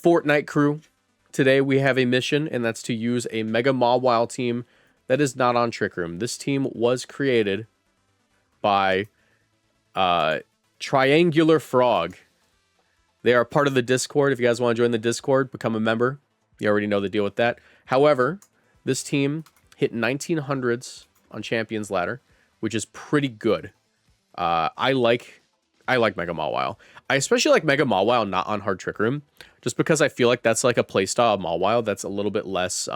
Fortnite crew. Today we have a mission, and that's to use a Mega Mawile team that is not on Trick Room. This team was created by Triangular Frog. They are part of the Discord. If you guys want to join the Discord, become a member. You already know the deal with that. However, this team hit 1900s on Champions Ladder, which is pretty good. I like Mega Mawile. I especially like Mega Mawile not on Hard Trick Room, just because I feel like that's like a playstyle of Mawile that's a little bit less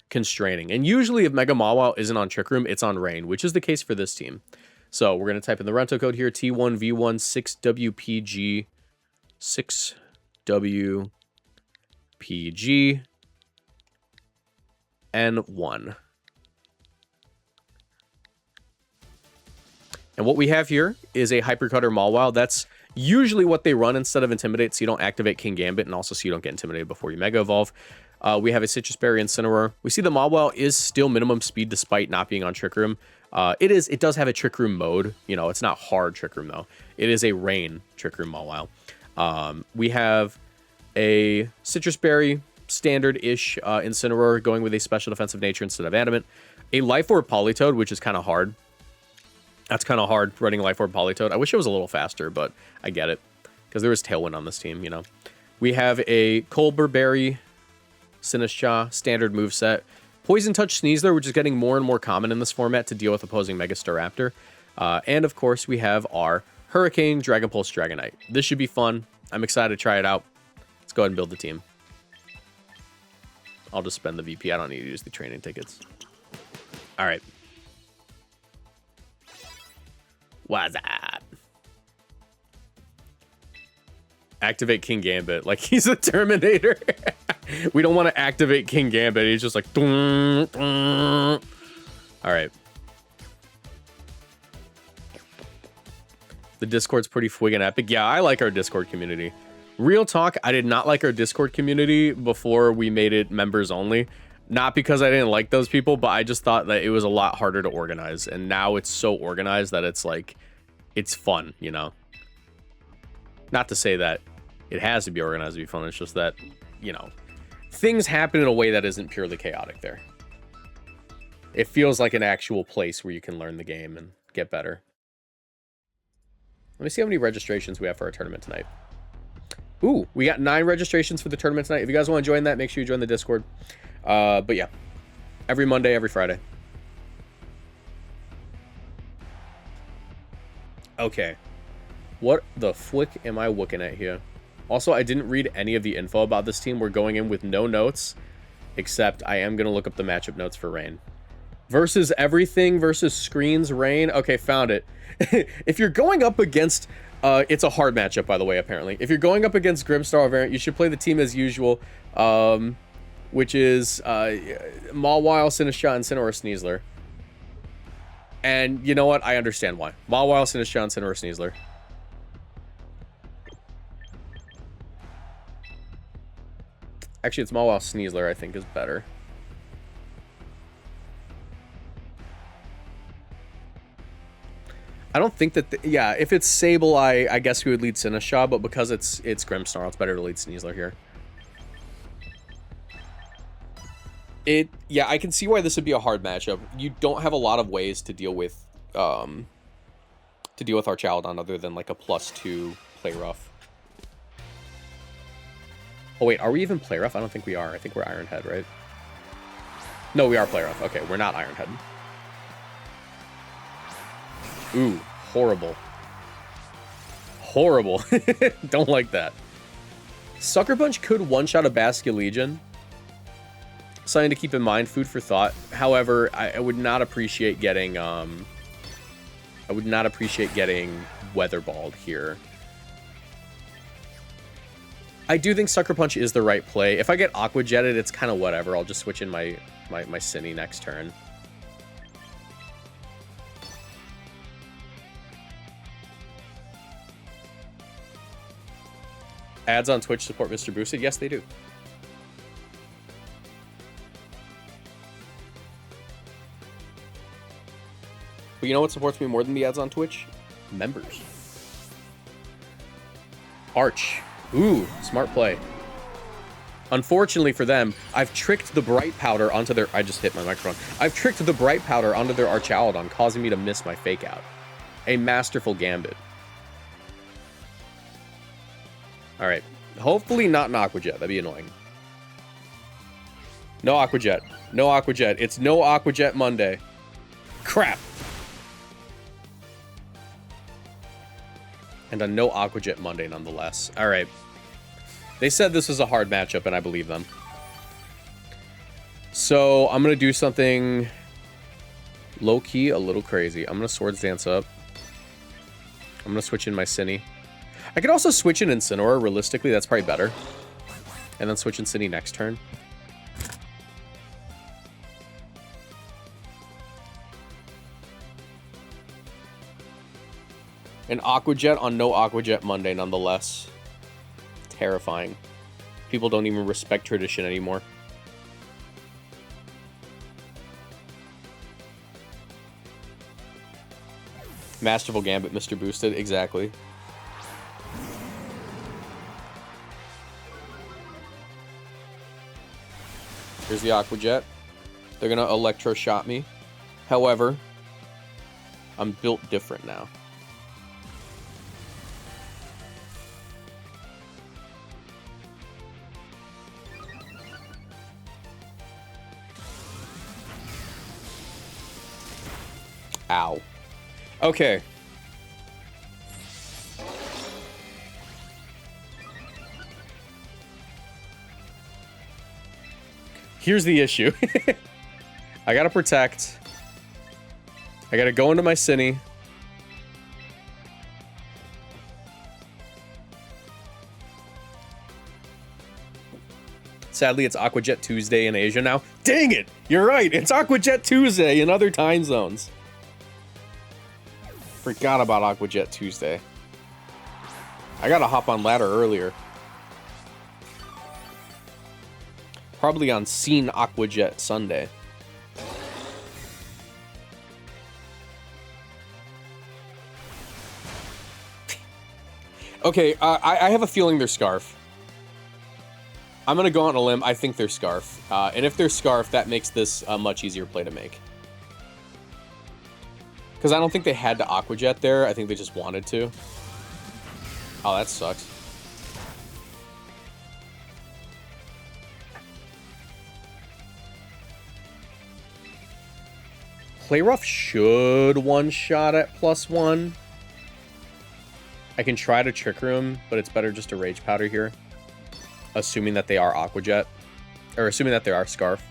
constraining. And usually if Mega Mawile isn't on Trick Room, it's on Rain, which is the case for this team. So we're going to type in the rental code here, T1V1 6WPG N1. And what we have here is a Hypercutter Mawile. That's usually what they run instead of Intimidate, so you don't activate King Gambit, and also so you don't get intimidated before you Mega Evolve. We have a Citrus Berry Incineroar. We see the Mawile is still minimum speed despite not being on Trick Room. It does have a Trick Room mode. You know, it's not hard Trick Room, though. It is a Rain Trick Room Mawile. We have a Citrus Berry, standard-ish Incineroar going with a special defensive nature instead of Adamant. A Life Orb Politoed, which is kind of hard. That's kind of hard running Life Orb Politoed. I wish it was a little faster, but I get it. Because there was Tailwind on this team, you know. We have a Colbur Berry, Sinistcha, standard moveset. Poison Touch Sneasler, which is getting more and more common in this format to deal with opposing Mega Staraptor. And of course, we have our Hurricane Dragon Pulse Dragonite. This should be fun. I'm excited to try it out. Let's go ahead and build the team. I'll just spend the VP. I don't need to use the training tickets. All right. What's up? Activate King Gambit. Like he's a Terminator. We don't want to activate King Gambit. He's just like... Dun, dun. All right. The Discord's pretty friggin' epic. Yeah, I like our Discord community. Real talk, I did not like our Discord community before we made it members only. Not because I didn't like those people, but I just thought that it was a lot harder to organize. And now it's so organized that it's like, it's fun, you know? Not to say that it has to be organized to be fun. It's just that, you know, things happen in a way that isn't purely chaotic there. It feels like an actual place where you can learn the game and get better. Let me see how many registrations we have for our tournament tonight. Ooh, we got 9 registrations for the tournament tonight. If you guys want to join that, make sure you join the Discord. But yeah, every Monday, every Friday. Okay. What the flick am I looking at here? Also, I didn't read any of the info about this team. We're going in with no notes, except I am going to look up the matchup notes for Rain. Versus everything versus screens, Rain. Okay, found it. If you're going up against... it's a hard matchup, by the way, apparently. If you're going up against Grimstar variant, you should play the team as usual, which is Mawile, Sinistcha, and Incineroar Sneasler. And you know what? I understand why. Mawile, Sinistcha, and Incineroar Sneasler. Actually, it's Mawile Sneasler, I think, is better. I don't think that... yeah, if it's Sableye, I guess we would lead Sinistcha, but because it's Grimmsnarl, it's better to lead Sneasler here. Yeah, I can see why this would be a hard matchup. You don't have a lot of ways to deal with Archaladon other than like a +2 play rough. Oh wait, are we even play rough? I don't think we are. I think we're Iron Head, right? No, we are play rough. Okay, we're not Iron Head. Ooh, horrible. Horrible. Don't like that. Sucker Punch could one-shot a Basculegion. Something to keep in mind, food for thought. However, I would not appreciate getting Weather Balled here. I do think Sucker Punch is the right play. If I get Aqua Jetted, it's kind of whatever. I'll just switch in my Cine next turn. Ads on Twitch support Mr. Boosted? Yes, they do. But you know what supports me more than the ads on Twitch? Members. Arch. Ooh, smart play. Unfortunately for them, I've tricked the Bright Powder onto their... I just hit my microphone. I've tricked the Bright Powder onto their Archaludon, causing me to miss my Fake Out. A masterful gambit. Alright. Hopefully not an Aqua Jet. That'd be annoying. No Aqua Jet. No Aqua Jet. It's no Aqua Jet Monday. Crap. And a no Aqua Jet Monday nonetheless. Alright. They said this was a hard matchup, and I believe them. So, I'm going to do something low-key, a little crazy. I'm going to Swords Dance up. I'm going to switch in my Cine. I could also switch in Incineroar. Realistically, that's probably better. And then switch in Cine next turn. An Aqua Jet on no Aqua Jet Monday, nonetheless. Terrifying. People don't even respect tradition anymore. Masterful Gambit, Mr. Boosted. Exactly. Here's the Aqua Jet. They're gonna Electro Shot me. However, I'm built different now. Ow. Okay. Here's the issue. I gotta protect. I gotta go into my Cine. Sadly, it's Aqua Jet Tuesday in Asia now. Dang it! You're right, it's Aqua Jet Tuesday in other time zones. Forgot about Aqua Jet Tuesday. I gotta hop on ladder earlier. Probably on Scene Aqua Jet Sunday. Okay, I have a feeling they're Scarf. I'm gonna go on a limb. I think they're Scarf. And if they're Scarf, that makes this a much easier play to make. Because I don't think they had to Aqua Jet there. I think they just wanted to. Oh, that sucks. Play Rough should one-shot at +1. I can try to Trick Room, but it's better just to Rage Powder here. Assuming that they are Aqua Jet. Or assuming that they are Scarf.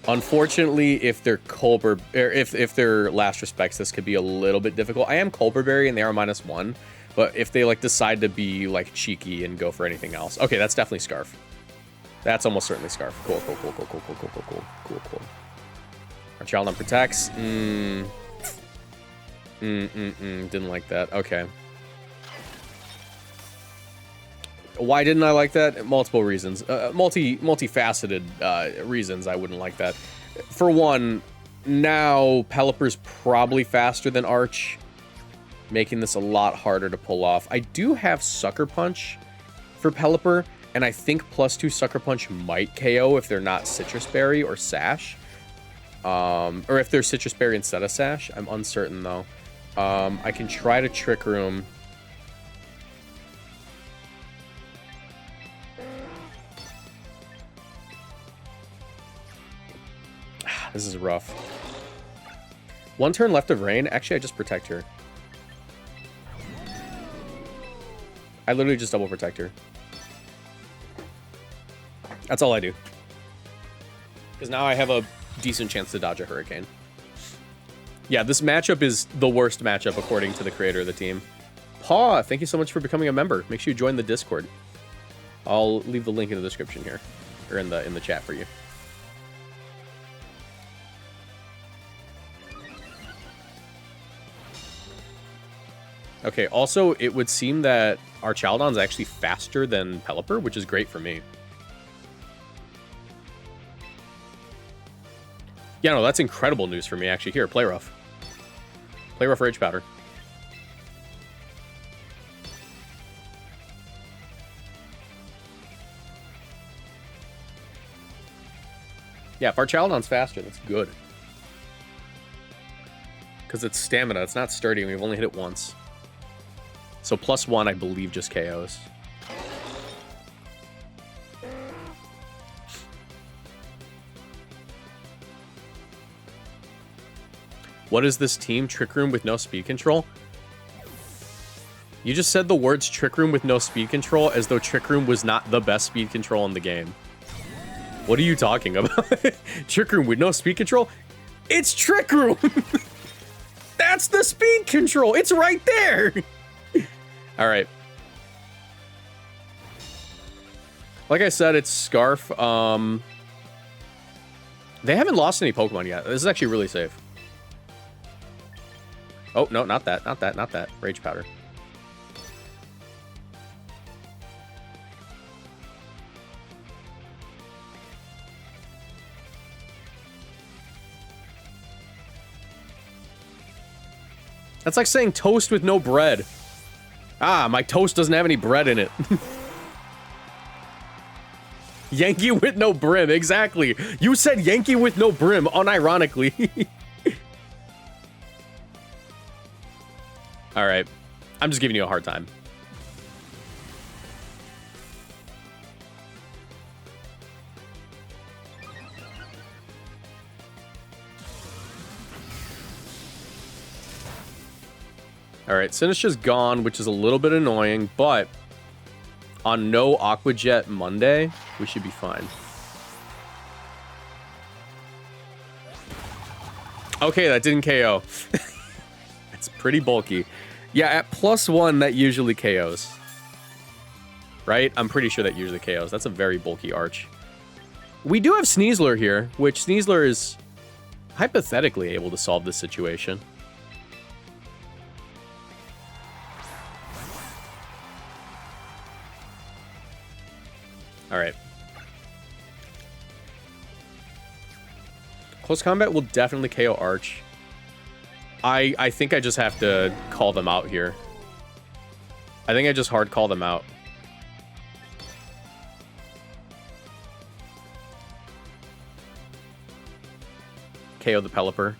Unfortunately, if they're Colbur, or if they're Last Respects, this could be a little bit difficult. I am Colbur Berry and they are -1, but if they like decide to be like cheeky and go for anything else, okay, that's definitely Scarf. That's almost certainly Scarf. Cool, cool, cool, cool, cool, cool, cool, cool, cool, cool, cool. Our child on protects. Didn't like that. Okay. Why didn't I like that? Multiple reasons. Multifaceted reasons I wouldn't like that. For one, now Pelipper's probably faster than Arch, making this a lot harder to pull off. I do have Sucker Punch for Pelipper, and I think +2 Sucker Punch might KO if they're not Citrus Berry or Sash. Or if they're Citrus Berry instead of Sash. I'm uncertain, though. I can try to Trick Room. This is rough. One turn left of Rain. Actually, I just Protect her. I literally just double Protect her. That's all I do. Because now I have a decent chance to dodge a Hurricane. Yeah, this matchup is the worst matchup according to the creator of the team. Paw, thank you so much for becoming a member. Make sure you join the Discord. I'll leave the link in the description here. Or in the chat for you. Okay, also, it would seem that our Archaludon's actually faster than Pelipper, which is great for me. Yeah, no, that's incredible news for me, actually. Here, Play Rough. Play Rough Rage Powder. Yeah, if our Chaldon's faster, that's good. Because it's stamina, it's not sturdy, and we've only hit it once. So +1, I believe, just KOs. What is this team? Trick Room with no speed control? You just said the words Trick Room with no speed control as though Trick Room was not the best speed control in the game. What are you talking about? Trick Room with no speed control? It's Trick Room! That's the speed control! It's right there! Alright. Like I said, it's Scarf. They haven't lost any Pokemon yet. This is actually really safe. Oh, no, not that. Not that. Not that. Rage Powder. That's like saying toast with no bread. Ah, my toast doesn't have any bread in it. Yankee with no brim, exactly. You said Yankee with no brim, unironically. Alright. I'm just giving you a hard time. Alright, Sinistcha's gone, which is a little bit annoying, but on no Aqua Jet Monday, we should be fine. Okay, that didn't KO. It's pretty bulky. Yeah, at +1, that usually KOs. Right? I'm pretty sure that usually KOs. That's a very bulky arch. We do have Sneasler here, which Sneasler is hypothetically able to solve this situation. Alright. Close combat will definitely KO Arch. I think I just have to call them out here. I think I just hard call them out. KO the Pelipper.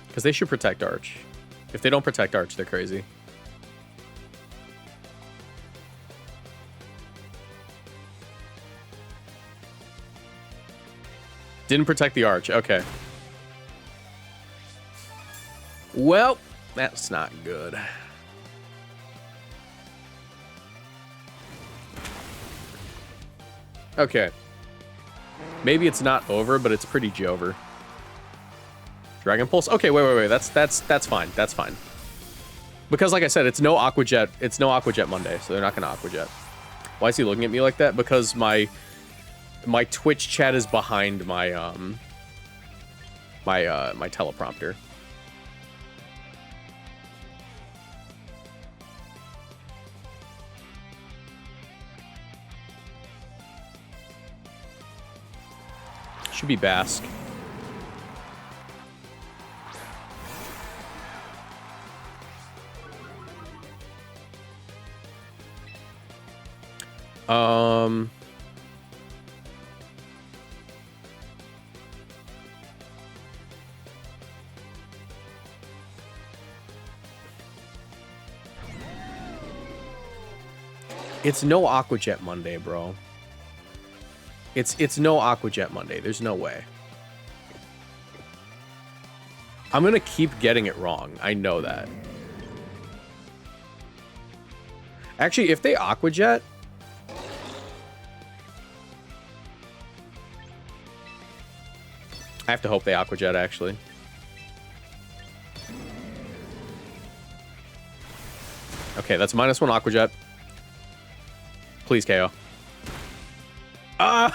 Because they should protect Arch. If they don't protect Arch, they're crazy. Didn't protect the Arch. Okay. Well, that's not good. Okay. Maybe it's not over, but it's pretty Jover. Dragon Pulse? Okay, wait. That's fine. That's fine. Because like I said, it's no Aqua Jet. It's no Aqua Jet Monday, so they're not gonna Aqua Jet. Why is he looking at me like that? Because my Twitch chat is behind my my teleprompter. Should be Basque. It's no Aqua Jet Monday, bro. It's no Aqua Jet Monday. There's no way. I'm gonna keep getting it wrong. I know that. Actually, if they Aqua Jet, I have to hope they Aqua Jet, actually. Okay, that's -1 Aqua Jet. Please KO. Ah!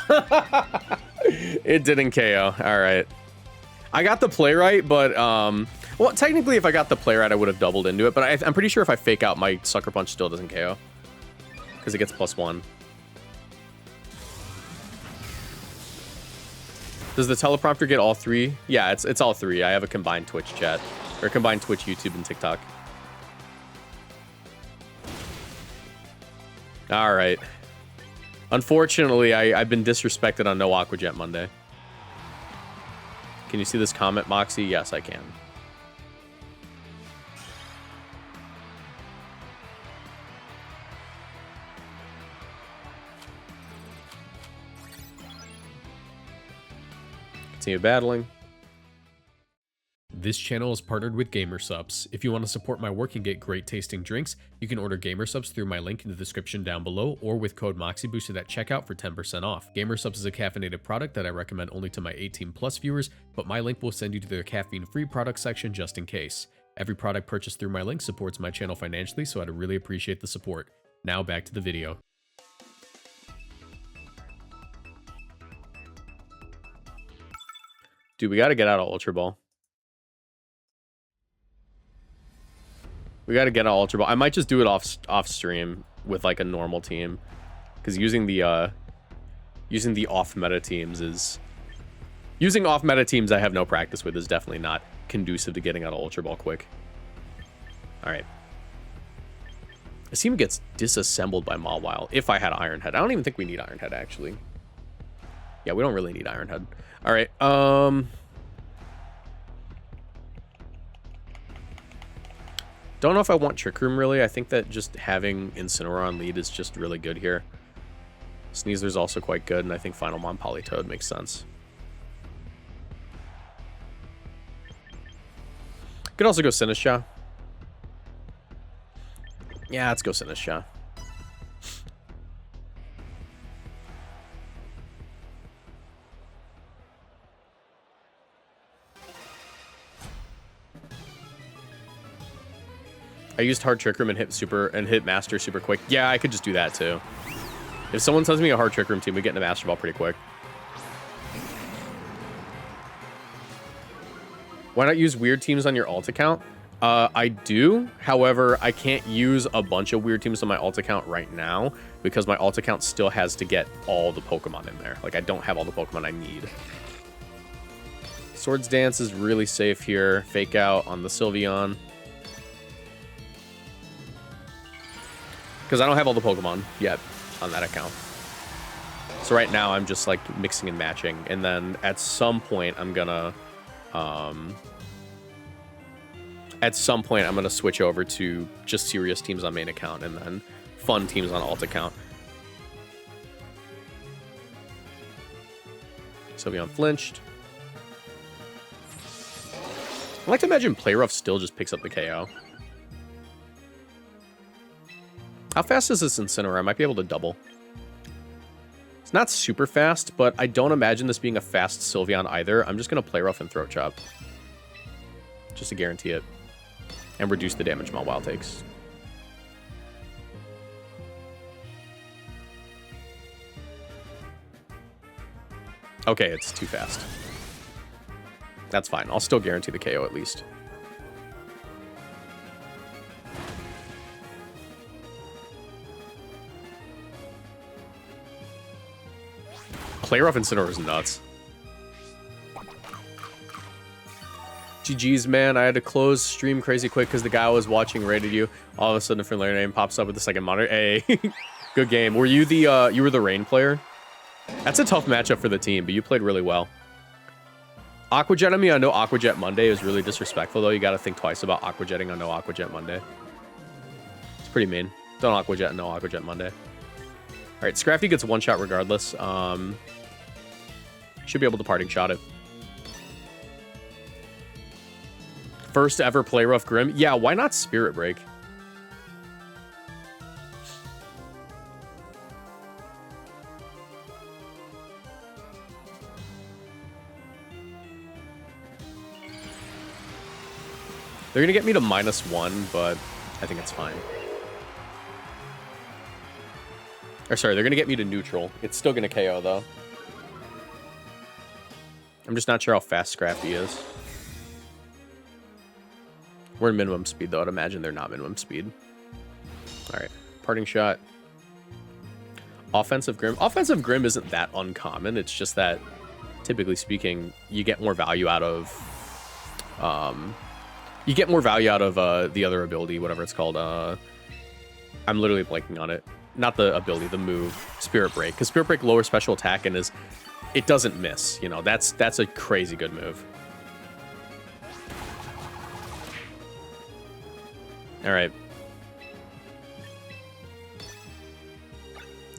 It didn't KO. All right. I got the play right, but, well, technically, if I got the play right, I would have doubled into it, but I'm pretty sure if I fake out, my Sucker Punch still doesn't KO. Because it gets +1. Does the teleprompter get all three? Yeah, it's all three. I have a combined Twitch chat. Or combined Twitch, YouTube, and TikTok. All right. Unfortunately, I've been disrespected on No Aquajet Monday. Can you see this comment, Moxie? Yes, I can. Continue battling. This channel is partnered with GamerSupps. If you want to support my work and get great tasting drinks, you can order GamerSupps through my link in the description down below or with code Moxie boosted at checkout for 10% off. GamerSupps is a caffeinated product that I recommend only to my 18+ viewers, but my link will send you to their caffeine-free product section just in case. Every product purchased through my link supports my channel financially, so I'd really appreciate the support. Now back to the video. Dude, we got to get out of Ultra Ball. We got to get out of Ultra Ball. I might just do it off stream with like a normal team, because using the off meta teams is I have no practice with is definitely not conducive to getting out of Ultra Ball quick. All right. This team gets disassembled by Mawile. If I had Iron Head, I don't even think we need Iron Head actually. Yeah, we don't really need Iron Head. All right. Don't know if I want Trick Room, really. I think that just having Incineroar on lead is just really good here. Sneaser's also quite good, and I think Final Mon Politoed makes sense. Could also go Sinistcha. Yeah, let's go Sinistcha. I used hard Trick Room and hit Master super quick. Yeah, I could just do that too. If someone sends me a hard Trick Room team, we get into Master Ball pretty quick. Why not use weird teams on your alt account? I do. However, I can't use a bunch of weird teams on my alt account right now because my alt account still has to get all the Pokemon in there. Like, I don't have all the Pokemon I need. Swords Dance is really safe here. Fake Out on the Sylveon. Because I don't have all the Pokemon yet on that account. So right now I'm just like mixing and matching. And then at some point I'm gonna switch over to just serious teams on main account and then fun teams on alt account. Sylveon flinched. I like to imagine Play Rough still just picks up the KO. How fast is this Incineroar? I might be able to double. It's not super fast, but I don't imagine this being a fast Sylveon either. I'm just going to Play Rough and Throat Chop. Just to guarantee it. And reduce the damage Mawile takes. Okay, it's too fast. That's fine. I'll still guarantee the KO at least. Play Rough Incineroar is nuts. GG's, man. I had to close stream crazy quick because the guy I was watching rated you. All of a sudden, a familiar name pops up with the second monitor. Hey, good game. Were you the you were the Rain player? That's a tough matchup for the team, but you played really well. Aquajet on me on No Aquajet Monday is really disrespectful, though. You got to think twice about Aquajetting on No Aquajet Monday. It's pretty mean. Don't Aquajet on No Aquajet Monday. All right, Scrafty gets one shot regardless. Should be able to parting shot it. First ever Play Rough Grim. Yeah, why not Spirit Break? They're gonna get me to -1, but I think it's fine. Or sorry, they're gonna get me to neutral. It's still gonna KO though. I'm just not sure how fast Scrafty is. We're in minimum speed though. I'd imagine they're not minimum speed. All right, parting shot. Offensive Grim. Offensive Grim isn't that uncommon. It's just that, typically speaking, you get more value out of. The other ability, whatever it's called. I'm literally blanking on it. not the ability, the move, Spirit Break. Because Spirit Break lowers special attack and it doesn't miss. You know, that's a crazy good move. All right.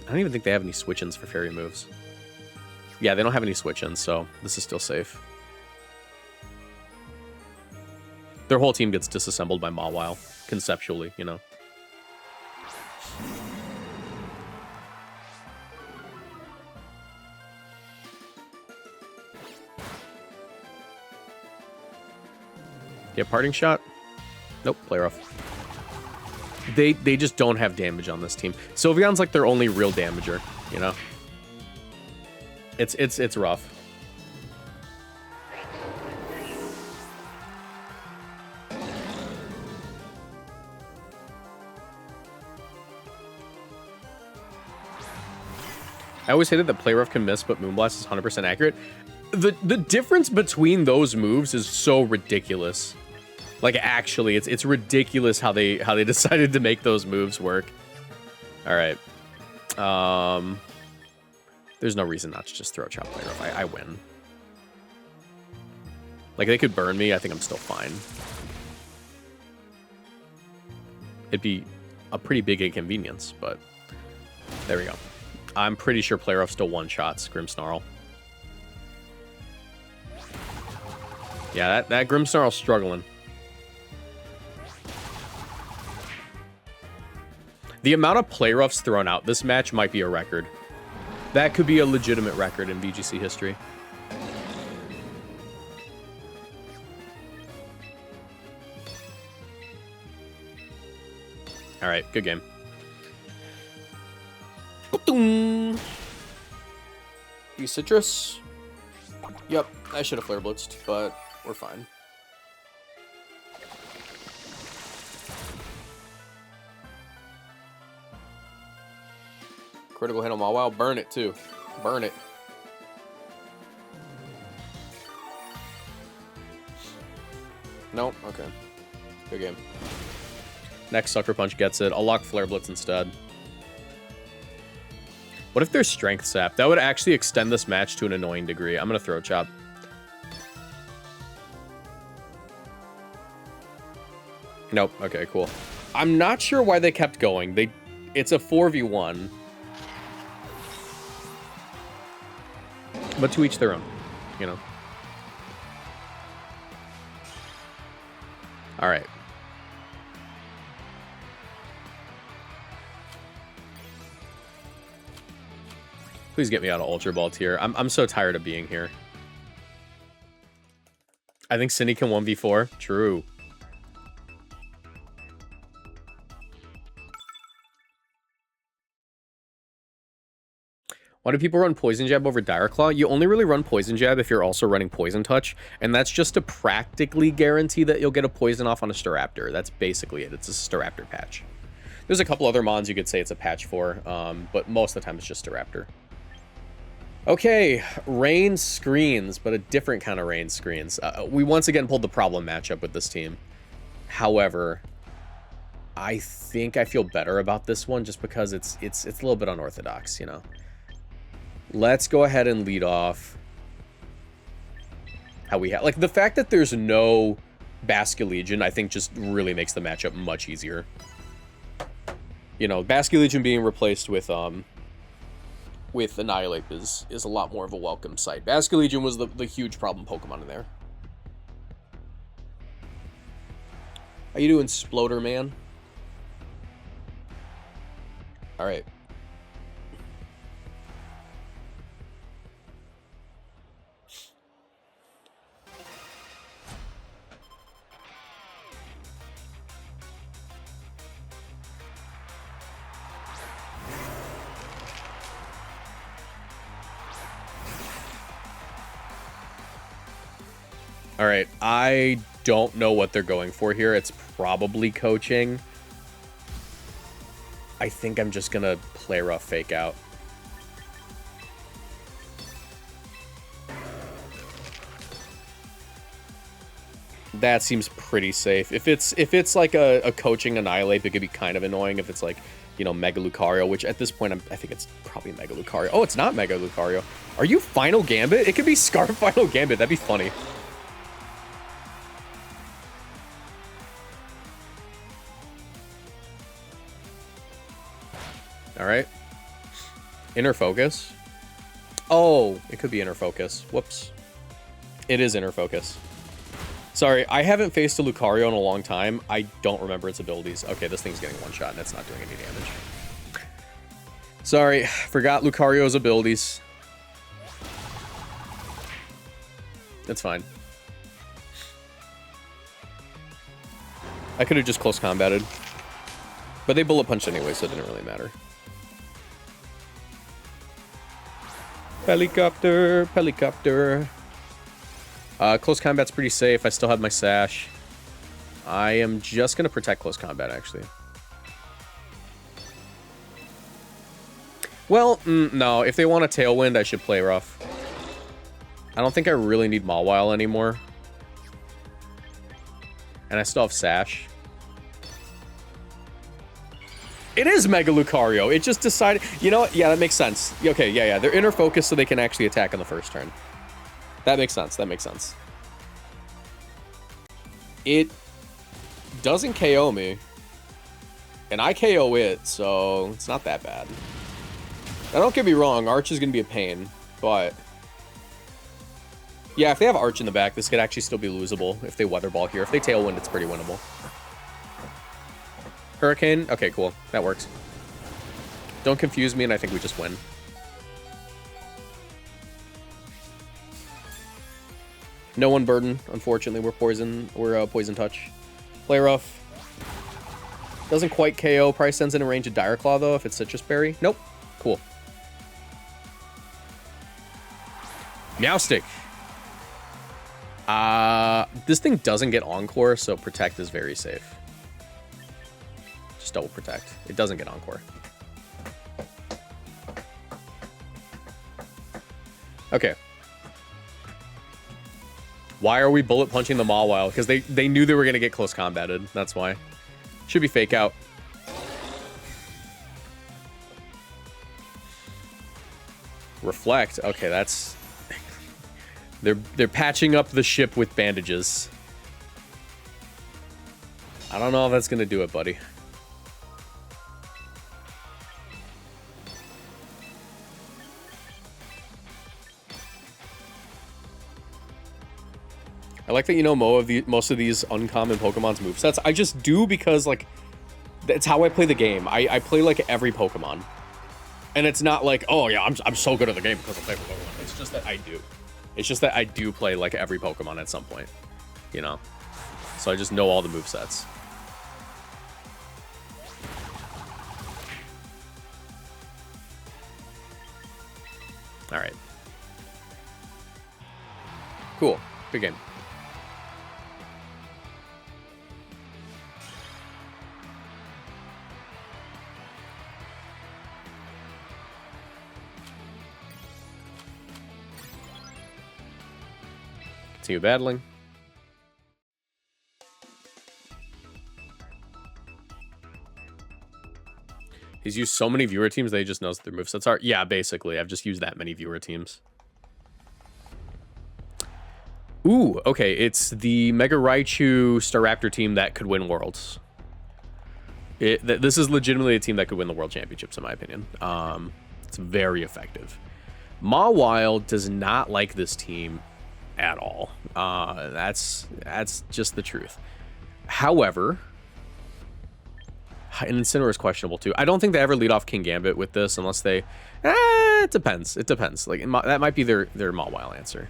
I don't even think they have any switch-ins for fairy moves. Yeah, they don't have any switch-ins, so this is still safe. Their whole team gets disassembled by Mawile, conceptually, you know. Yeah, parting shot. Nope, player off. They just don't have damage on this team. Sylveon's like their only real damager, you know? It's rough. I always hated that play rough can miss, but Moonblast is 100% accurate. The difference between those moves is so ridiculous. Like, actually, it's ridiculous how they decided to make those moves work. All right. There's no reason not to just throw Chop Play Rough. I win. Like, they could burn me. I think I'm still fine. It'd be a pretty big inconvenience, but there we go. I'm pretty sure Play Rough still one-shots Grimmsnarl. Yeah, that Grimmsnarl's struggling. The amount of play roughs thrown out this match might be a record. That could be a legitimate record in VGC history. All right, good game. You citrus? Yep, I should have flare blitzed, but we're fine. Critical hit on Mawile. Burn it, too. Burn it. Nope. Okay. Good game. Next Sucker Punch gets it. I'll lock Flare Blitz instead. What if there's Strength Sap? That would actually extend this match to an annoying degree. I'm going to Throat Chop. Nope. Okay, cool. I'm not sure why they kept going. It's a 4v1. But to each their own, you know. All right. Please get me out of Ultra Ball tier. I'm so tired of being here. I think Cindy can 1v4. True. Why do people run Poison Jab over Dire Claw? You only really run Poison Jab if you're also running Poison Touch, and that's just to practically guarantee that you'll get a Poison off on a Staraptor. That's basically it. It's a Staraptor patch. There's a couple other mons you could say it's a patch for, but most of the time it's just Staraptor. Okay, rain screens, but a different kind of rain screens. We once again pulled the problem matchup with this team. However, I think I feel better about this one just because it's a little bit unorthodox, you know. Let's go ahead and lead off how we have... Like, the fact that there's no Basculegion, I think, just really makes the matchup much easier. You know, Basculegion being replaced with Annihilate is a lot more of a welcome sight. Basculegion was the huge problem Pokemon in there. How you doing, Sploder Man? All right. All right, I don't know what they're going for here. It's probably coaching. I think I'm just going to play rough fake out. That seems pretty safe. If it's like a coaching Annihilate, it could be kind of annoying if it's like, you know, Mega Lucario, which at this point I think it's probably Mega Lucario. Oh, it's not Mega Lucario. Are you Final Gambit? It could be Scarf Final Gambit. That'd be funny. All right. Inner Focus. Oh, it could be Inner Focus. Whoops. It is Inner Focus. Sorry, I haven't faced a Lucario in a long time. I don't remember its abilities. Okay, this thing's getting one shot and it's not doing any damage. Sorry, forgot Lucario's abilities. That's fine. I could have just close combated. But they bullet punched anyway, so it didn't really matter. Helicopter, helicopter. Close combat's pretty safe. I still have my sash. I am just going to protect close combat, actually. Well, no. If they want a Tailwind, I should play rough. I don't think I really need Mawile anymore. And I still have sash. It is Mega Lucario. It just decided... You know what? Yeah, that makes sense. Okay, yeah. They're inner focus so they can actually attack on the first turn. That makes sense. That makes sense. It doesn't KO me. And I KO it, so it's not that bad. Now, don't get me wrong. Arch is going to be a pain, but... Yeah, if they have Arch in the back, this could actually still be losable if they Weather Ball here. If they Tailwind, it's pretty winnable. Hurricane? Okay, cool. That works. Don't confuse me, and I think we just win. No one burden, unfortunately. We're poison touch. Play rough. Doesn't quite KO. Probably sends in a range of Dire Claw, though, if it's Citrus Berry. Nope. Cool. Meowstic. This thing doesn't get Encore, so Protect is very safe. Just double Protect. It doesn't get Encore. Okay. Why are we bullet punching the Mawile? Because they knew they were going to get close combated. That's why. Should be Fake Out. Reflect. Okay, that's... They're patching up the ship with bandages. I don't know if that's going to do it, buddy. I like that you know most of these uncommon Pokemon's movesets. I just do because, like, that's how I play the game. I play, like, every Pokemon. And it's not like, oh, yeah, I'm so good at the game because I play for Pokemon. It's just that I do. It's just that I do play, like, every Pokemon at some point. You know? So I just know all the movesets. Alright. Cool. Good game. Continue battling. He's used so many viewer teams that he just knows what their movesets are. Yeah, basically. I've just used that many viewer teams. Ooh, okay. It's the Mega Raichu Staraptor team that could win Worlds. This is legitimately a team that could win the World Championships, in my opinion. It's very effective. Mawile does not like this team at all. That's just the truth. However, and Incineroar is questionable too. I don't think they ever lead off King Gambit with this unless they... it depends. It depends. Like, that might be their Mawile answer.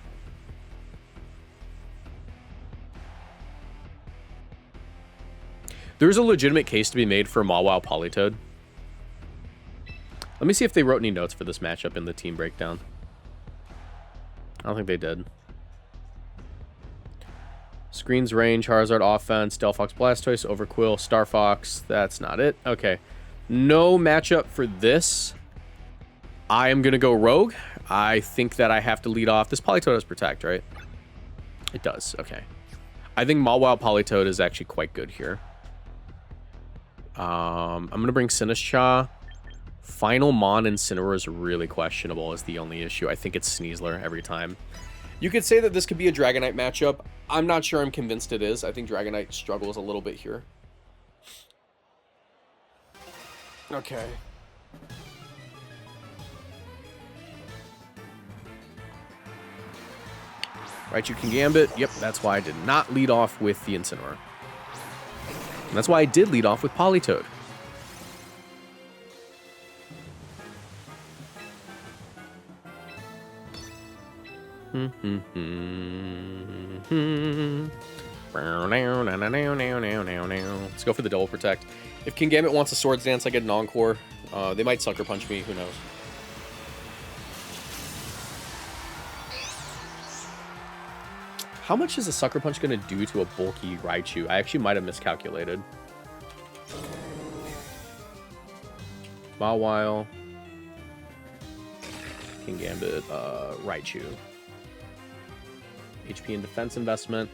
There's a legitimate case to be made for Mawile Politoed. Let me see if they wrote any notes for this matchup in the team breakdown. I don't think they did. Screens range, Charizard offense, Delphox Blastoise, Overquill, Star Fox. That's not it. Okay. No matchup for this. I am going to go Rogue. I think that I have to lead off. This Politoed has Protect, right? It does. Okay. I think Mawile Politoed is actually quite good here. I'm going to bring Sinistcha. Final Mon Incineroar is really questionable is the only issue. I think it's Sneasler every time. You could say that this could be a Dragonite matchup. I'm not sure I'm convinced it is. I think Dragonite struggles a little bit here. Okay. Right, you can Gambit. Yep, that's why I did not lead off with the Incineroar. And that's why I did lead off with Politoed. Let's go for the double protect. If King Gambit wants a Swords Dance, I get an Encore. They might Sucker Punch me, who knows. How much is a Sucker Punch going to do to a bulky Raichu? I actually might have miscalculated. Mawile. King Gambit, Raichu. HP and defense investment.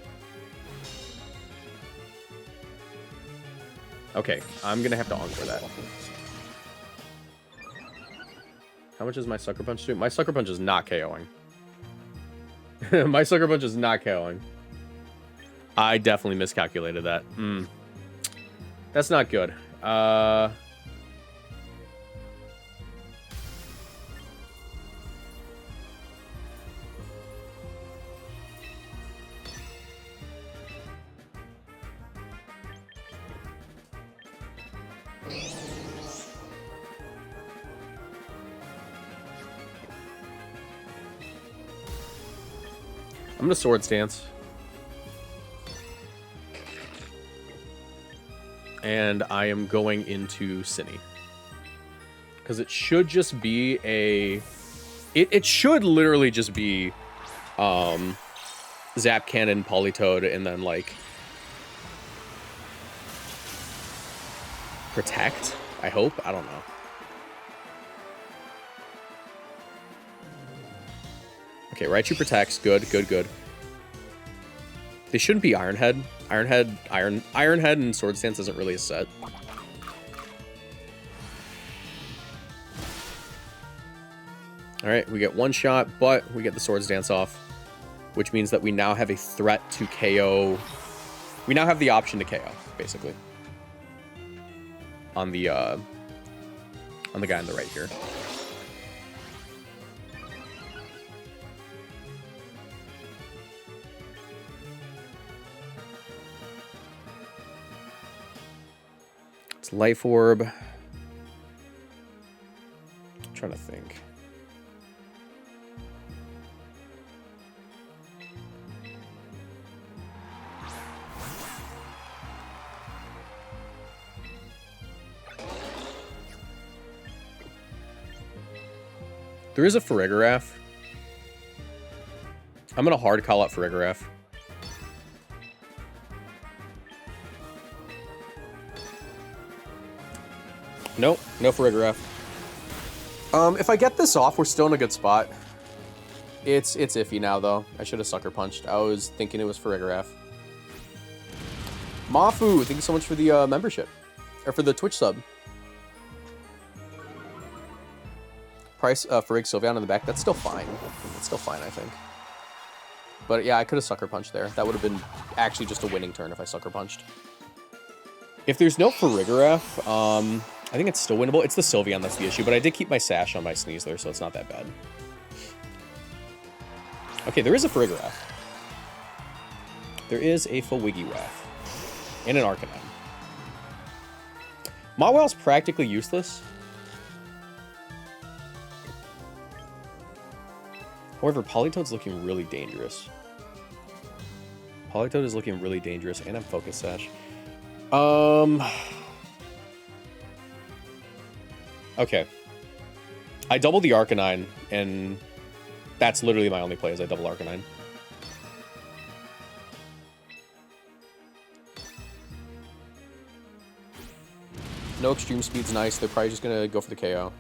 Okay, I'm going to have to Encore that. How much is my Sucker Punch do? My Sucker Punch is not KOing. My Sucker Punch is not KOing. I definitely miscalculated that. That's not good. I'm going to Swords Dance. And I am going into Cine. Because it should just be a... It should literally just be... Zap Cannon, Politoed, and then, like... Protect? I hope? I don't know. Okay, Raichu protects. Good, good, good. They shouldn't be Iron Head. Iron Head and Swords Dance isn't really a set. Alright, we get one shot, but we get the Swords Dance off. Which means that we now have a threat to KO. We now have the option to KO, basically. On the guy on the right here. It's Life Orb. I'm trying to think. There is a Farigiraf. I'm going to hard call out Farigiraf. Nope, no Farigiraf. If I get this off, we're still in a good spot. It's iffy now, though. I should have Sucker Punched. I was thinking it was Farigiraf. Mafu, thank you so much for the membership. Or for the Twitch sub. Price Farig Sylveon in the back. That's still fine. It's still fine, I think. But yeah, I could have Sucker Punched there. That would have been actually just a winning turn if I Sucker Punched. If there's no Farigiraf, I think it's still winnable. It's the Sylveon that's the issue, but I did keep my Sash on my Sneasler, so it's not that bad. Okay, there is a Farigiraf. There is a Farigiraf. And an Arcanine. Mawile's practically useless. However, Politoad's looking really dangerous. Politoed is looking really dangerous, and I'm Focus Sash. Okay. I double the Arcanine, and that's literally my only play is I double Arcanine. No extreme speed's nice. They're probably just going to go for the KO.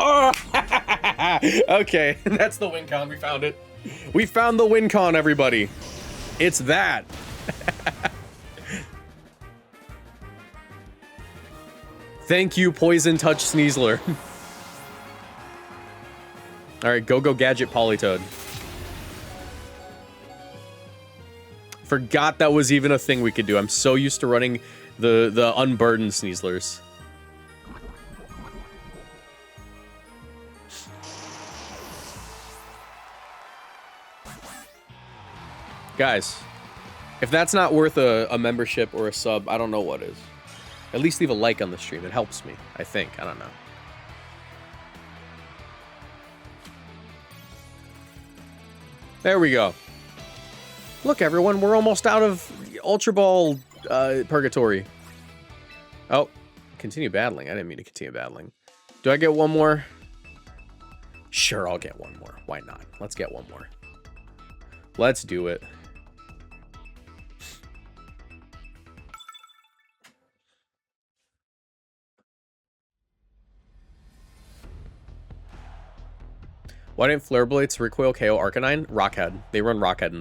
Oh! Okay, that's the win con. We found it. We found the win con, everybody. It's that. Thank you, Poison Touch Sneasler. All right, go Gadget Polytoad. Forgot that was even a thing we could do. I'm so used to running the unburdened Sneaslers. Guys, if that's not worth a membership or a sub, I don't know what is. At least leave a like on the stream. It helps me, I think. I don't know. There we go. Look, everyone, we're almost out of Ultra Ball Purgatory. Oh, continue battling. I didn't mean to continue battling. Do I get one more? Sure, I'll get one more. Why not? Let's get one more. Let's do it. Why didn't Flare Blades recoil KO Arcanine? Rockhead. They run Rockhead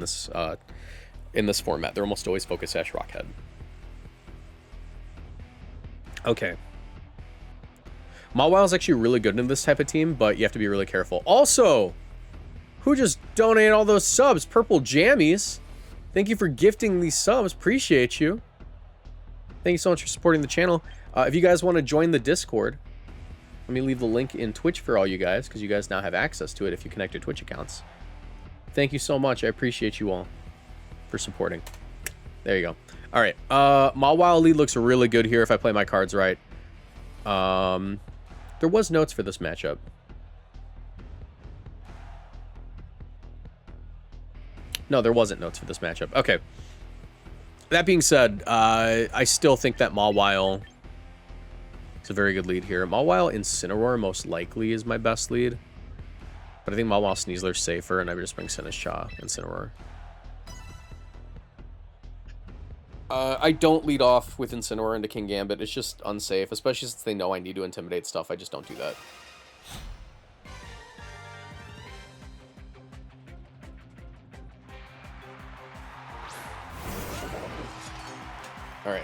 in this format. They're almost always Focus Sash Rockhead. Okay. Mawile is actually really good in this type of team, but you have to be really careful. Also, who just donated all those subs? Purple Jammies. Thank you for gifting these subs. Appreciate you. Thank you so much for supporting the channel. If you guys want to join the Discord, let me leave the link in Twitch for all you guys, because you guys now have access to it if you connect your Twitch accounts. Thank you so much. I appreciate you all for supporting. There you go. All right. Mawile lead looks really good here if I play my cards right. There was notes for this matchup. No, there wasn't notes for this matchup. Okay. That being said, I still think that Mawile... It's a very good lead here. Mawile Incineroar most likely is my best lead. But I think Mawile Sneasler's safer, and I would just bring Sinistcha Incineroar. I don't lead off with Incineroar into King Gambit. It's just unsafe, especially since they know I need to intimidate stuff. I just don't do that. All right.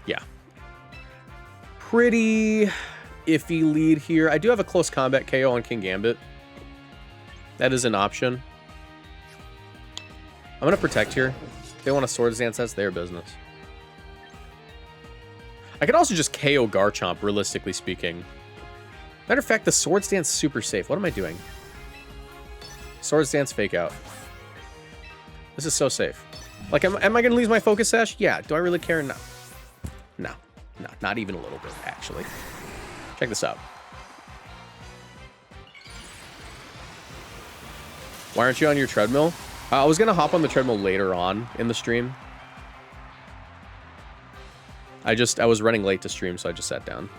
Yeah. Pretty iffy lead here. I do have a close combat KO on King Gambit. That is an option. I'm going to protect here. If they want a Swords Dance, that's their business. I could also just KO Garchomp, realistically speaking. Matter of fact, the Swords Dance is super safe. What am I doing? Swords Dance Fake Out. This is so safe. Like, am I going to lose my Focus Sash? Yeah. Do I really care? No. No, not even a little bit, actually. Check this out. Why aren't you on your treadmill? I was going to hop on the treadmill later on in the stream. I was running late to stream, so I just sat down.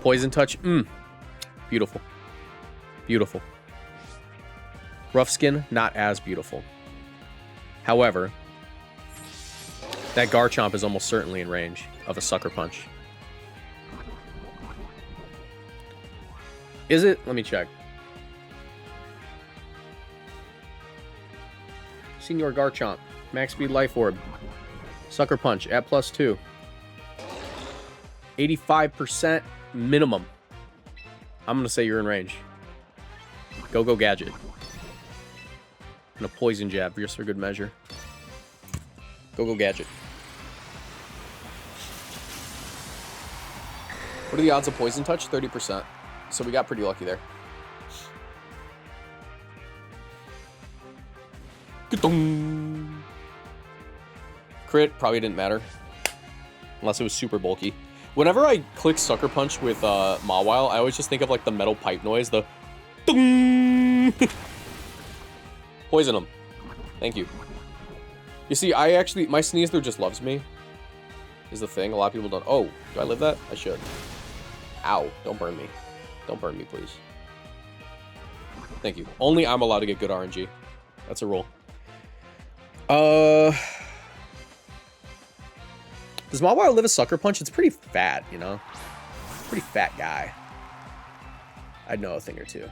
Poison Touch. Beautiful. Beautiful. Rough Skin, not as beautiful. However... that Garchomp is almost certainly in range of a Sucker Punch. Is it? Let me check. Senior Garchomp. Max Speed Life Orb. Sucker Punch at +2. 85% minimum. I'm going to say you're in range. Go Gadget. And a Poison Jab just for good measure. Go Gadget. What are the odds of Poison Touch? 30%. So we got pretty lucky there. Crit probably didn't matter. Unless it was super bulky. Whenever I click Sucker Punch with Mawile, I always just think of like the metal pipe noise. The poison him. Thank you. You see, my Sneasler just loves me. Is the thing. A lot of people don't. Oh, do I live that? I should. Ow. Don't burn me. Don't burn me, please. Thank you. Only I'm allowed to get good RNG. That's a rule. Does Mawile live a Sucker Punch? It's pretty fat, you know? Pretty fat guy. I'd know a thing or two.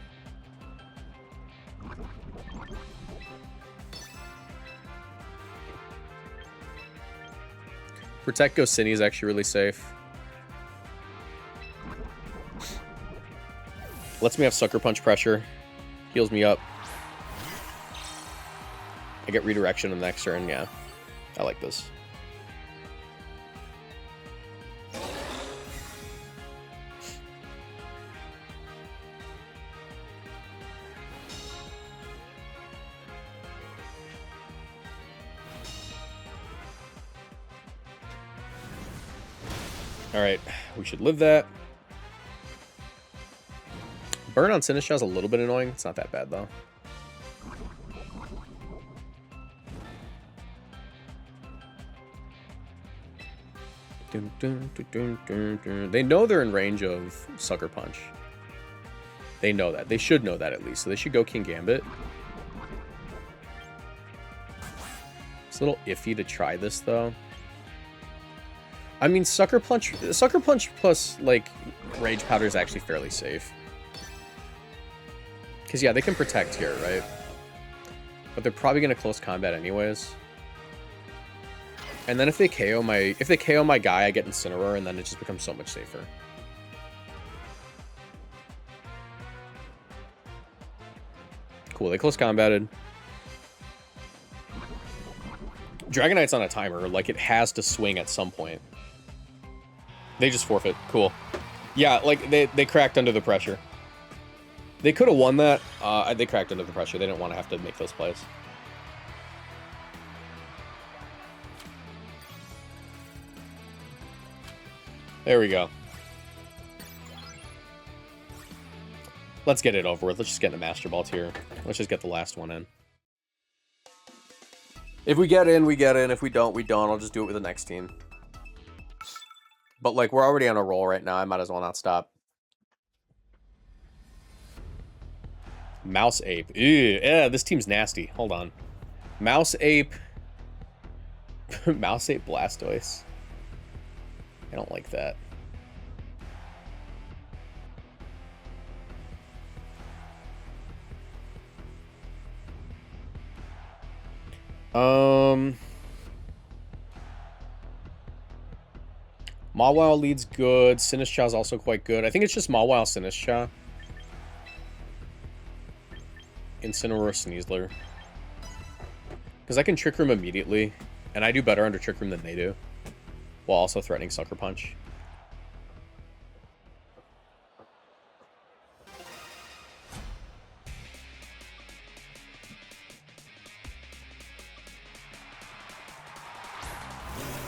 Protect Gosini is actually really safe. Lets me have Sucker Punch pressure. Heals me up. I get redirection in the next turn, yeah. I like this. Alright, we should live that. Burn on Sinistcha is a little bit annoying. It's not that bad, though. They know they're in range of Sucker Punch. They know that. They should know that at least. So they should go King Gambit. It's a little iffy to try this, though. I mean, Sucker Punch plus, like, Rage Powder is actually fairly safe. Because, yeah, they can protect here, right? But they're probably going to close combat anyways. And then if they KO my guy, I get Incineroar, and then it just becomes so much safer. Cool, they close combated. Dragonite's on a timer, like it has to swing at some point. They just forfeit. Cool. Yeah, like they cracked under the pressure. They could have won that. They cracked under the pressure. They didn't want to have to make those plays. There we go. Let's get it over with. Let's just get in the Master Ball tier. Let's just get the last one in. If we get in, we get in. If we don't, we don't. I'll just do it with the next team. But, like, we're already on a roll right now. I might as well not stop. Mouse Ape. Ew, yeah, this team's nasty. Hold on. Mouse Ape. Mouse Ape Blastoise. I don't like that. Mawile leads good. Sinistcha is also quite good. I think it's just Mawile Sinistcha. Incineroar Sneasler. Because I can Trick Room immediately. And I do better under Trick Room than they do. While also threatening Sucker Punch.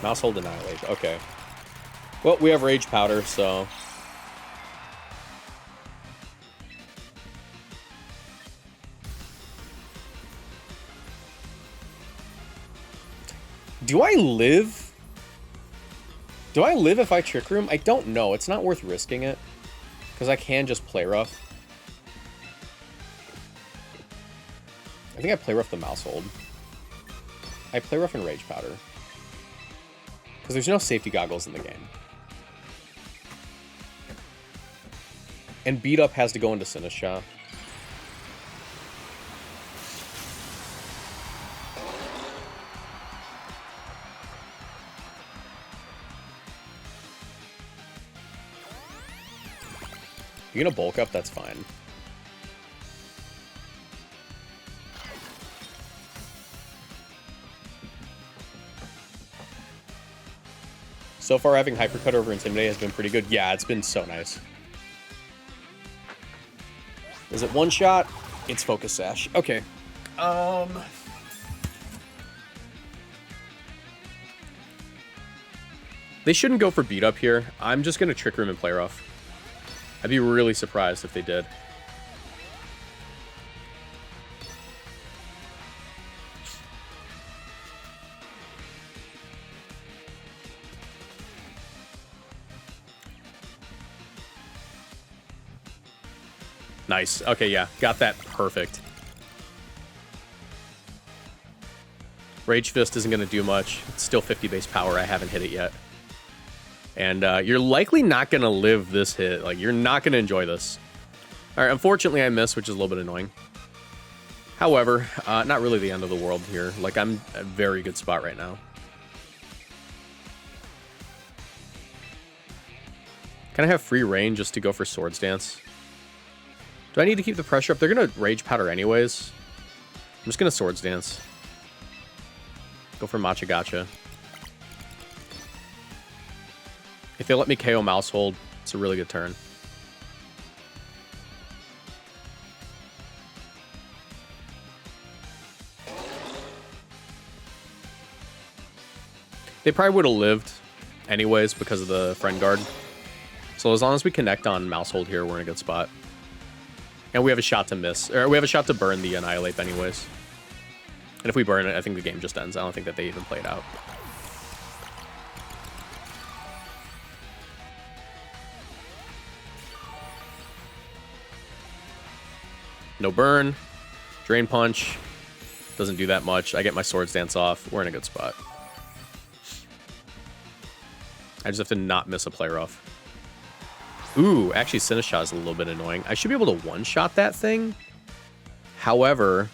Mousehold Annihilate. Okay. Well, we have Rage Powder, so... Do I live? Do I live if I Trick Room? I don't know. It's not worth risking it. Because I can just Play Rough. I think I Play Rough the Mousehold. I Play Rough and Rage Powder. Because there's no safety goggles in the game. And Beat Up has to go into Sinistcha. You're gonna bulk up, that's fine. So far, having Hypercut over Intimidate has been pretty good. Yeah, it's been so nice. Is it one shot? It's Focus Sash. Okay. They shouldn't go for Beat Up here. I'm just gonna Trick Room and Play Rough. I'd be really surprised if they did. Nice. Okay, yeah. Got that perfect. Rage Fist isn't going to do much. It's still 50 base power. I haven't hit it yet. And you're likely not going to live this hit. Like, you're not going to enjoy this. All right, unfortunately, I missed, which is a little bit annoying. However, not really the end of the world here. Like, I'm at a very good spot right now. Can I have free reign just to go for Swords Dance? Do I need to keep the pressure up? They're going to Rage Powder anyways. I'm just going to Swords Dance. Go for Matcha Gotcha. If they let me KO Mousehold, it's a really good turn. They probably would have lived anyways because of the Friend Guard. So as long as we connect on Mousehold here, we're in a good spot. And we have a shot to miss. Or we have a shot to burn the Annihilate anyways. And if we burn it, I think the game just ends. I don't think that they even play it out. No burn. Drain Punch. Doesn't do that much. I get my Swords Dance off. We're in a good spot. I just have to not miss a play rough. Ooh, actually Sinistcha is a little bit annoying. I should be able to one-shot that thing. However,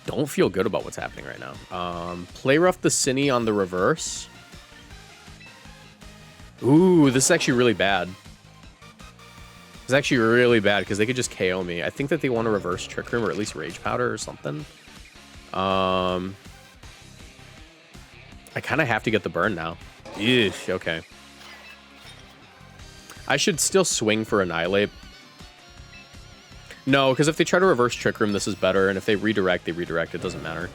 don't feel good about what's happening right now. Play rough the Cine on the reverse. Ooh, this is actually really bad. It's actually really bad because they could just KO me. I think that they want to reverse Trick Room or at least Rage Powder or something. I kind of have to get the burn now. Eesh, okay. I should still swing for Annihilate. No, because if they try to reverse Trick Room, this is better. And if they redirect, they redirect. It doesn't matter.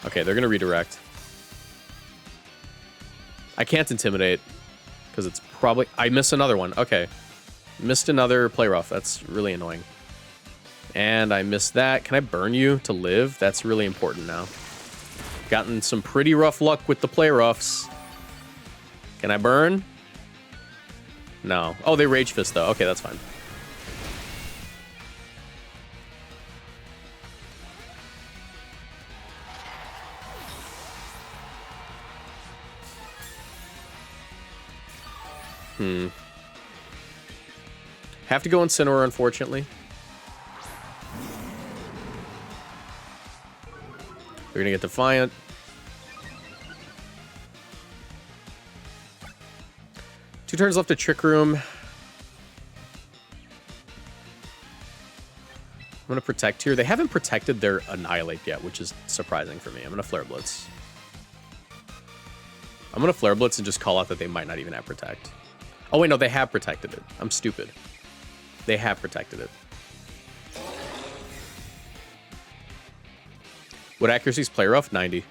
Okay, they're going to redirect. I can't Intimidate. Because it's probably... I missed another one. Okay. Missed another play rough. That's really annoying. And I missed that. Can I burn you to live? That's really important now. Gotten some pretty rough luck with the play roughs. Can I burn? No. Oh, they Rage Fist, though. Okay, that's fine. Have to go Incineroar, unfortunately. They're gonna get Defiant. Two turns left to Trick Room. I'm gonna Protect here. They haven't protected their Annihilate yet, which is surprising for me. I'm gonna Flare Blitz. I'm gonna Flare Blitz and just call out that they might not even have Protect. Oh wait, no, they have protected it. I'm stupid. They have protected it. What accuracy's play rough? 90.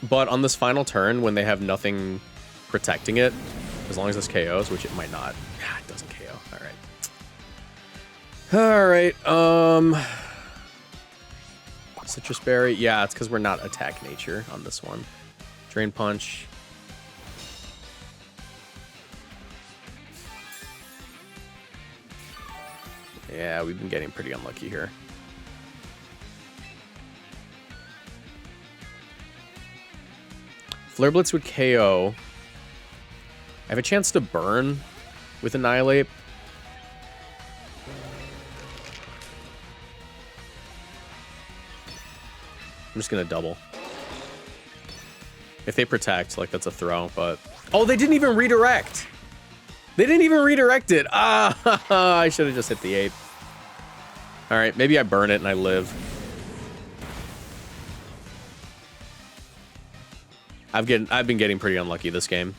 But on this final turn, when they have nothing protecting it, as long as this KOs, which it might not. Yeah, it doesn't KO. Alright. Alright, Citrus Berry. Yeah, it's because we're not Attack Nature on this one. Drain Punch. Yeah, we've been getting pretty unlucky here. Flare Blitz would KO. I have a chance to burn with Annihilate. I'm just going to double. If they protect, like, that's a throw, but... Oh, they didn't even redirect! They didn't even redirect it! Ah, I should have just hit the 8. Alright, maybe I burn it and I live. I've been getting pretty unlucky this game.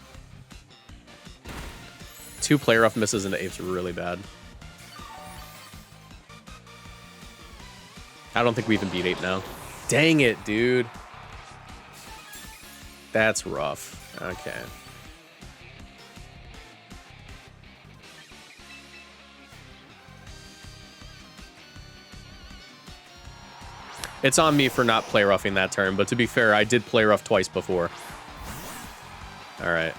2 play rough misses into 8's really bad. I don't think we even beat 8 now. Dang it, dude. That's rough. Okay. It's on me for not play roughing that turn, but to be fair, I did play rough twice before. Alright.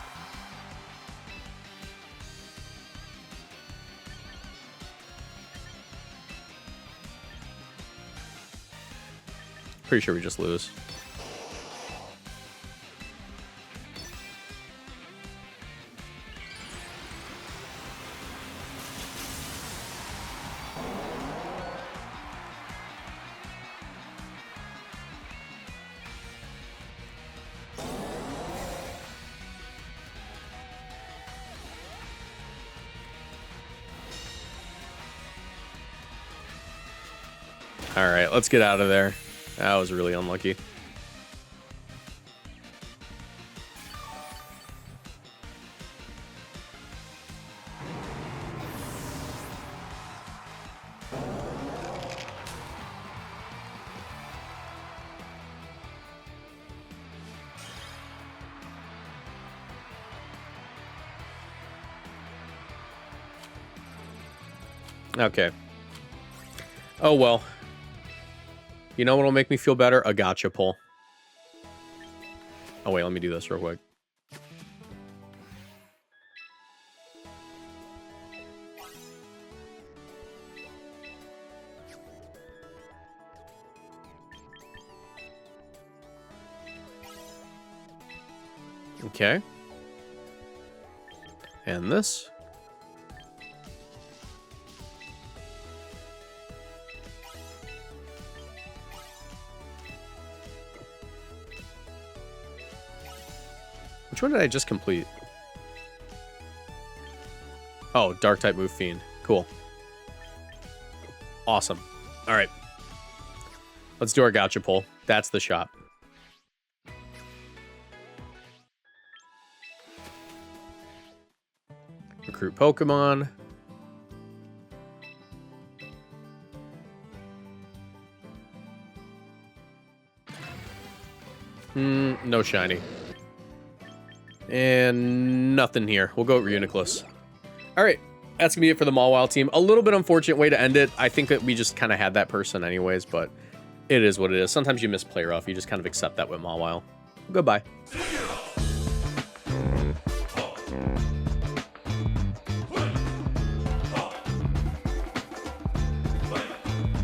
Pretty sure we just lose. All right, let's get out of there. That was really unlucky. Okay. Oh, well. You know what'll make me feel better? A gotcha pull. Oh, wait, let me do this real quick. Okay. And this. Which one did I just complete? Oh, dark type move fiend. Cool. Awesome. All right. Let's do our gotcha pull. That's the shot. Recruit Pokemon. No shiny. And nothing here. We'll go Reuniclus. All right. That's going to be it for the Mawile team. A little bit unfortunate way to end it. I think that we just kind of had that person anyways, but it is what it is. Sometimes you miss play rough. You just kind of accept that with Mawile. Goodbye.